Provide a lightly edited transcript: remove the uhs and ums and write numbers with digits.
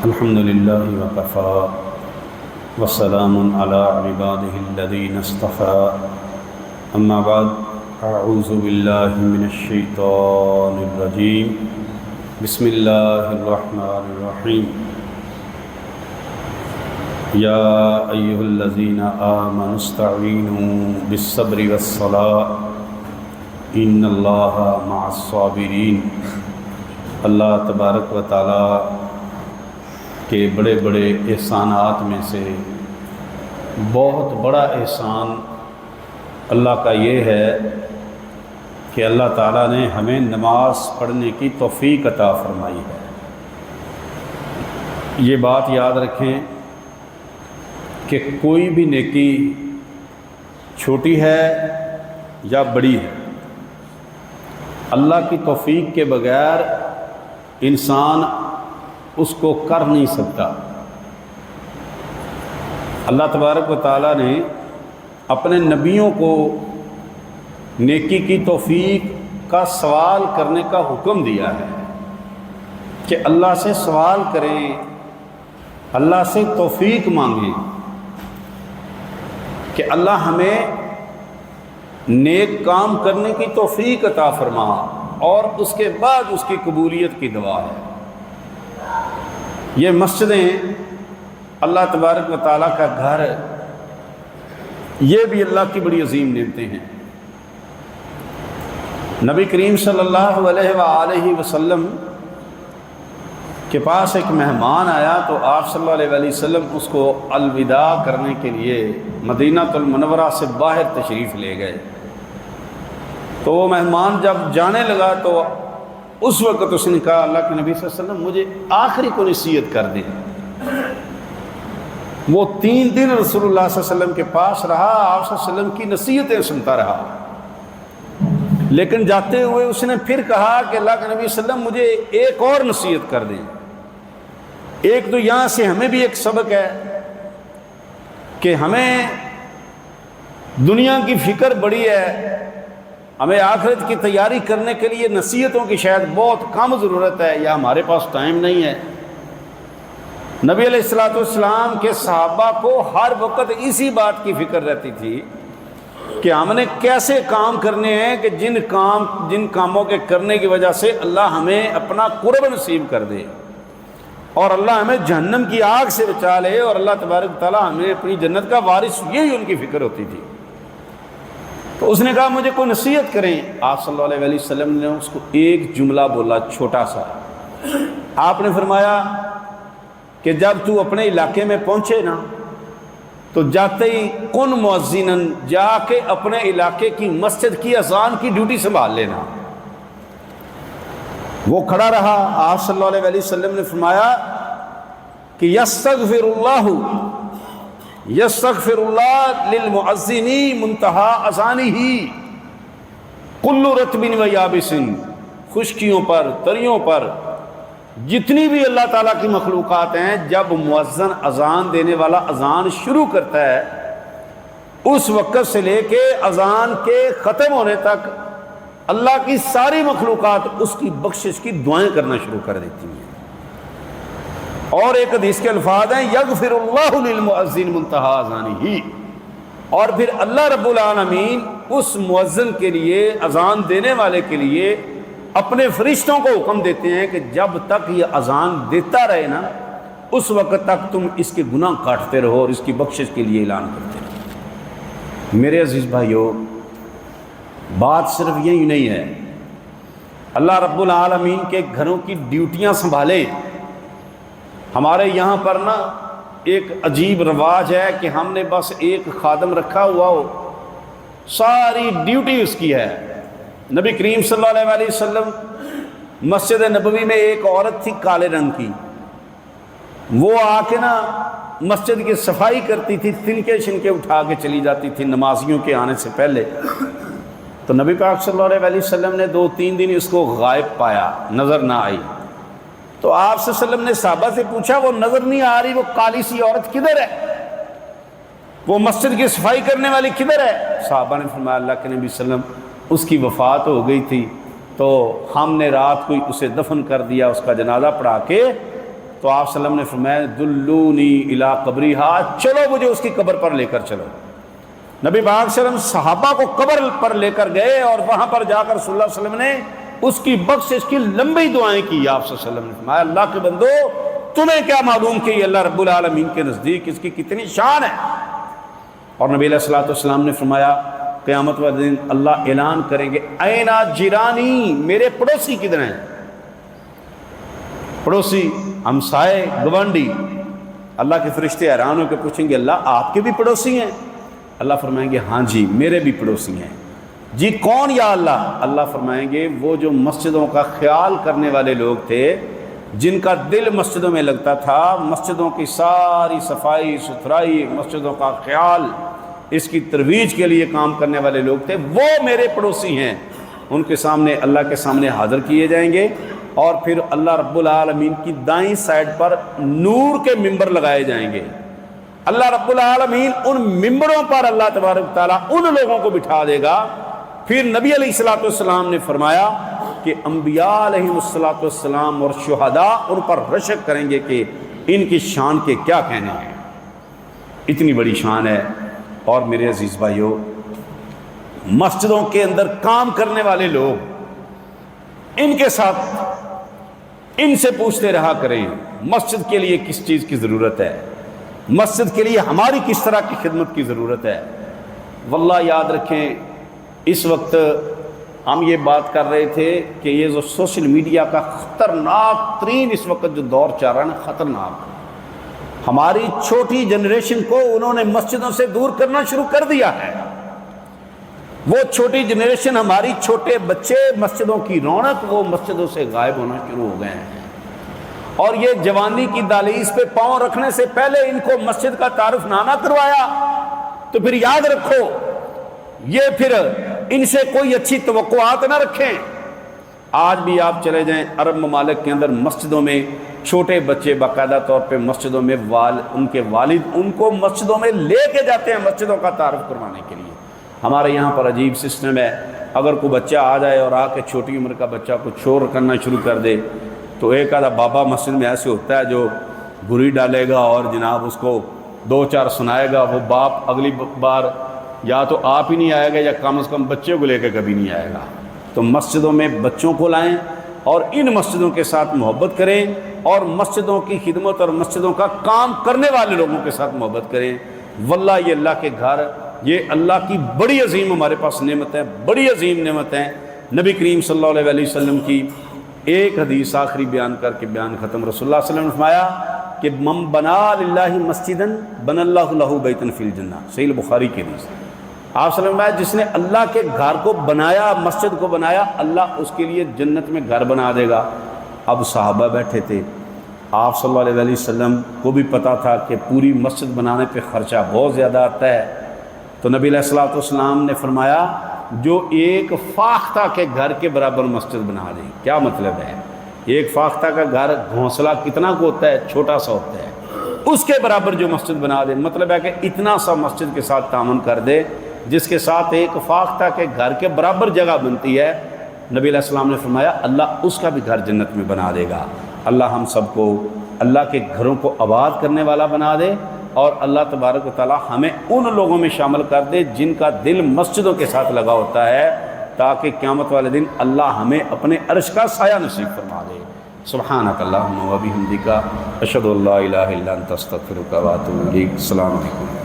الحمد للہ وکفیٰ وسلام علی عبادہ الذین اصطفیٰ اما بعد اعوذ باللہ من الشیطان الرجیم بسم اللہ الرحمن الرحیم یا ایہا الذین آمنوا استعینوا بالصبر والصلاۃ ان اللہ مع الصابرین۔ اللہ تبارک و تعالی کے بڑے بڑے احسانات میں سے بہت بڑا احسان اللہ کا یہ ہے کہ اللہ تعالیٰ نے ہمیں نماز پڑھنے کی توفیق عطا فرمائی ہے۔ یہ بات یاد رکھیں کہ کوئی بھی نیکی چھوٹی ہے یا بڑی ہے، اللہ کی توفیق کے بغیر انسان اس کو کر نہیں سکتا۔ اللہ تبارک و تعالیٰ نے اپنے نبیوں کو نیکی کی توفیق کا سوال کرنے کا حکم دیا ہے کہ اللہ سے سوال کریں، اللہ سے توفیق مانگیں کہ اللہ ہمیں نیک کام کرنے کی توفیق عطا فرما، اور اس کے بعد اس کی قبولیت کی دعا ہے۔ یہ مسجدیں اللہ تبارک و تعالیٰ کا گھر، یہ بھی اللہ کی بڑی عظیم نعمتیں ہیں۔ نبی کریم صلی اللہ علیہ وآلہ وسلم کے پاس ایک مہمان آیا تو آپ صلی اللہ علیہ وسلم اس کو الوداع کرنے کے لیے مدینہ المنورہ سے باہر تشریف لے گئے۔ تو وہ مہمان جب جانے لگا تو اس وقت اس نے کہا، اللہ کے نبی صلی اللہ علیہ وسلم مجھے آخری کو نصیحت کر دیں۔ وہ 3 دن رسول اللہ صلی اللہ علیہ وسلم کے پاس رہا، آپ صلی اللہ علیہ وسلم کی نصیحتیں سنتا رہا، لیکن جاتے ہوئے اس نے پھر کہا کہ اللہ کے نبی صلی اللہ علیہ وسلم مجھے ایک اور نصیحت کر دیں۔ ایک تو یہاں سے ہمیں بھی ایک سبق ہے کہ ہمیں دنیا کی فکر بڑی ہے، ہمیں آخرت کی تیاری کرنے کے لیے نصیحتوں کی شاید بہت کم ضرورت ہے، یا ہمارے پاس ٹائم نہیں ہے۔ نبی علیہ السلام کے صحابہ کو ہر وقت اسی بات کی فکر رہتی تھی کہ ہم نے کیسے کام کرنے ہیں کہ جن کاموں کے کرنے کی وجہ سے اللہ ہمیں اپنا قرب نصیب کر دے، اور اللہ ہمیں جہنم کی آگ سے بچا لے، اور اللہ تبارک تعالیٰ ہمیں اپنی جنت کا وارث، یہی ان کی فکر ہوتی تھی۔ تو اس نے کہا مجھے کوئی نصیحت کریں۔ آپ صلی اللہ علیہ وسلم نے اس کو ایک جملہ بولا، چھوٹا سا۔ آپ نے فرمایا کہ جب تو اپنے علاقے میں پہنچے نا تو جاتے ہی کن مؤذنن، جا کے اپنے علاقے کی مسجد کی اذان کی ڈیوٹی سنبھال لینا۔ وہ کھڑا رہا۔ آپ صلی اللہ علیہ وسلم نے فرمایا کہ یستغفر اللہ للمؤذنی منتہا اذانہ کل رطب و یابس، خشکیوں پر، تریوں پر، جتنی بھی اللہ تعالیٰ کی مخلوقات ہیں، جب مؤذن اذان دینے والا اذان شروع کرتا ہے اس وقت سے لے کے اذان کے ختم ہونے تک اللہ کی ساری مخلوقات اس کی بخشش کی دعائیں کرنا شروع کر دیتی ہیں۔ اور ایک حدیث کے الفاظ ہیں یغفر اللہ للمؤذن منتہا اذانہ، اور پھر اللہ رب العالمین اس مؤذن کے لیے، اذان دینے والے کے لیے اپنے فرشتوں کو حکم دیتے ہیں کہ جب تک یہ اذان دیتا رہے نا اس وقت تک تم اس کے گناہ کاٹتے رہو اور اس کی بخشش کے لیے اعلان کرتے رہو۔ میرے عزیز بھائیو، بات صرف یہی نہیں ہے، اللہ رب العالمین کے گھروں کی ڈیوٹیاں سنبھالے۔ ہمارے یہاں پر نا ایک عجیب رواج ہے کہ ہم نے بس ایک خادم رکھا ہوا ہو، ساری ڈیوٹی اس کی ہے۔ نبی کریم صلی اللہ علیہ وسلم مسجد نبوی میں ایک عورت تھی کالے رنگ کی، وہ آ کے نا مسجد کی صفائی کرتی تھی، تنکے شنکے اٹھا کے چلی جاتی تھی نمازیوں کے آنے سے پہلے۔ تو نبی پاک صلی اللہ علیہ وسلم نے 2-3 دن اس کو غائب پایا، نظر نہ آئی۔ تو آپ صلی اللہ علیہ وسلم نے صحابہ سے پوچھا وہ نظر نہیں آ رہی، وہ کالی سی عورت کدھر ہے، وہ مسجد کی صفائی کرنے والی کدھر ہے؟ صحابہ نے فرمایا اللہ کے نبی صلی اللہ علیہ وسلم اس کی وفات ہو گئی تھی، تو ہم نے رات کو اسے دفن کر دیا، اس کا جنازہ پڑھا کے تو آپ صلی اللہ علیہ وسلم نے فرمایا دلونی الی قبریہا، چلو مجھے اس کی قبر پر لے کر چلو۔ نبی پاک صلی اللہ علیہ وسلم صحابہ کو قبر پر لے کر گئے اور وہاں پر جا کر رسول اللہ صلی اللہ علیہ وسلم نے اس کی بخشش کی لمبی دعائیں کی۔ آپ صلی اللہ علیہ وسلم نے فرمایا اللہ کے بندو تمہیں کیا معلوم کہ یہ اللہ رب العالمین کے نزدیک اس کی کتنی شان ہے۔ اور نبی علیہ الصلوۃ والسلام نے فرمایا قیامت والے دن اللہ اعلان کریں گے اینا جیرانی، میرے پڑوسی کدھر ہیں؟ پڑوسی ہمسائے گوانڈی، اللہ کے فرشتے حیران ہو کے پوچھیں گے اللہ آپ کے بھی پڑوسی ہیں؟ اللہ فرمائیں گے ہاں جی میرے بھی پڑوسی ہیں۔ جی کون یا اللہ؟ اللہ فرمائیں گے وہ جو مسجدوں کا خیال کرنے والے لوگ تھے، جن کا دل مسجدوں میں لگتا تھا، مسجدوں کی ساری صفائی ستھرائی، مسجدوں کا خیال، اس کی ترویج کے لیے کام کرنے والے لوگ تھے، وہ میرے پڑوسی ہیں۔ ان کے سامنے اللہ کے سامنے حاضر کیے جائیں گے اور پھر اللہ رب العالمین کی دائیں سائڈ پر نور کے ممبر لگائے جائیں گے۔ اللہ رب العالمین ان ممبروں پر اللہ تبارک تعالیٰ ان لوگوں کو بٹھا دے گا۔ پھر نبی علیہ الصلوۃ والسلام نے فرمایا کہ انبیاء علیہ الصلوۃ والسلام اور شہداء ان پر رشک کریں گے کہ ان کی شان کے کیا کہنے ہیں، اتنی بڑی شان ہے۔ اور میرے عزیز بھائیوں، مسجدوں کے اندر کام کرنے والے لوگ، ان کے ساتھ ان سے پوچھتے رہا کریں مسجد کے لیے کس چیز کی ضرورت ہے، مسجد کے لیے ہماری کس طرح کی خدمت کی ضرورت ہے۔ واللہ یاد رکھیں اس وقت ہم یہ بات کر رہے تھے کہ یہ جو سوشل میڈیا کا خطرناک ترین اس وقت جو دور چل رہا ہے نا، خطرناک، ہماری چھوٹی جنریشن کو انہوں نے مسجدوں سے دور کرنا شروع کر دیا ہے۔ وہ چھوٹی جنریشن، ہماری چھوٹے بچے، مسجدوں کی رونق وہ مسجدوں سے غائب ہونا شروع ہو گئے ہیں۔ اور یہ جوانی کی دہلیز پہ پاؤں رکھنے سے پہلے ان کو مسجد کا تعارف نہ کروایا تو پھر یاد رکھو یہ پھر ان سے کوئی اچھی توقعات نہ رکھیں۔ آج بھی آپ چلے جائیں عرب ممالک کے اندر مسجدوں میں چھوٹے بچے باقاعدہ طور پہ مسجدوں میں ان کے والد ان کو مسجدوں میں لے کے جاتے ہیں مسجدوں کا تعارف کروانے کے لیے۔ ہمارے یہاں پر عجیب سسٹم ہے، اگر کوئی بچہ آ جائے اور آ کے چھوٹی عمر کا بچہ کو شور کرنا شروع کر دے تو ایک آدھا بابا مسجد میں ایسے ہوتا ہے جو گری ڈالے گا اور جناب اس کو دو چار سنائے گا۔ وہ باپ اگلی بار یا تو آپ ہی نہیں آئے گا یا کم از کم بچے کو لے کے کبھی نہیں آئے گا۔ تو مسجدوں میں بچوں کو لائیں اور ان مسجدوں کے ساتھ محبت کریں اور مسجدوں کی خدمت اور مسجدوں کا کام کرنے والے لوگوں کے ساتھ محبت کریں۔ واللہ یہ اللہ کے گھر، یہ اللہ کی بڑی عظیم ہمارے پاس نعمت ہے، بڑی عظیم نعمت ہے۔ نبی کریم صلی اللہ علیہ وسلم کی ایک حدیث آخری بیان کر کے بیان ختم۔ رسول اللہ صلی اللہ علیہ وسلم نے فرمایا کہ من بنا للہ مسجدا بنى اللہ لہ بیتا فی الجنہ، صحیح بخاری کی حدیث۔ آپ صلی اللہ علیہ وسلم جس نے اللہ کے گھر کو بنایا، مسجد کو بنایا، اللہ اس کے لیے جنت میں گھر بنا دے گا۔ اب صحابہ بیٹھے تھے، آپ صلی اللہ علیہ وسلم کو بھی پتا تھا کہ پوری مسجد بنانے پہ خرچہ بہت زیادہ آتا ہے، تو نبی علیہ الصلوۃ والسلام نے فرمایا جو ایک فاختہ کے گھر کے برابر مسجد بنا دے۔ کیا مطلب ہے؟ ایک فاختہ کا گھر گھونسلہ کتنا کو ہوتا ہے؟ چھوٹا سا ہوتا ہے، اس کے برابر جو مسجد بنا دے، مطلب ہے کہ اتنا سا مسجد کے ساتھ تعاون کر دے جس کے ساتھ ایک فاختہ کے گھر کے برابر جگہ بنتی ہے۔ نبی علیہ السلام نے فرمایا اللہ اس کا بھی گھر جنت میں بنا دے گا۔ اللہ ہم سب کو اللہ کے گھروں کو آباد کرنے والا بنا دے اور اللہ تبارک و تعالی ہمیں ان لوگوں میں شامل کر دے جن کا دل مسجدوں کے ساتھ لگا ہوتا ہے، تاکہ قیامت والے دن اللہ ہمیں اپنے عرش کا سایہ نصیب فرما دے۔ سبحانک اللہم و بحمدک، اشہد ان لا الہ الا انت، استغفرک و اتوب الیک۔ السلام علیکم۔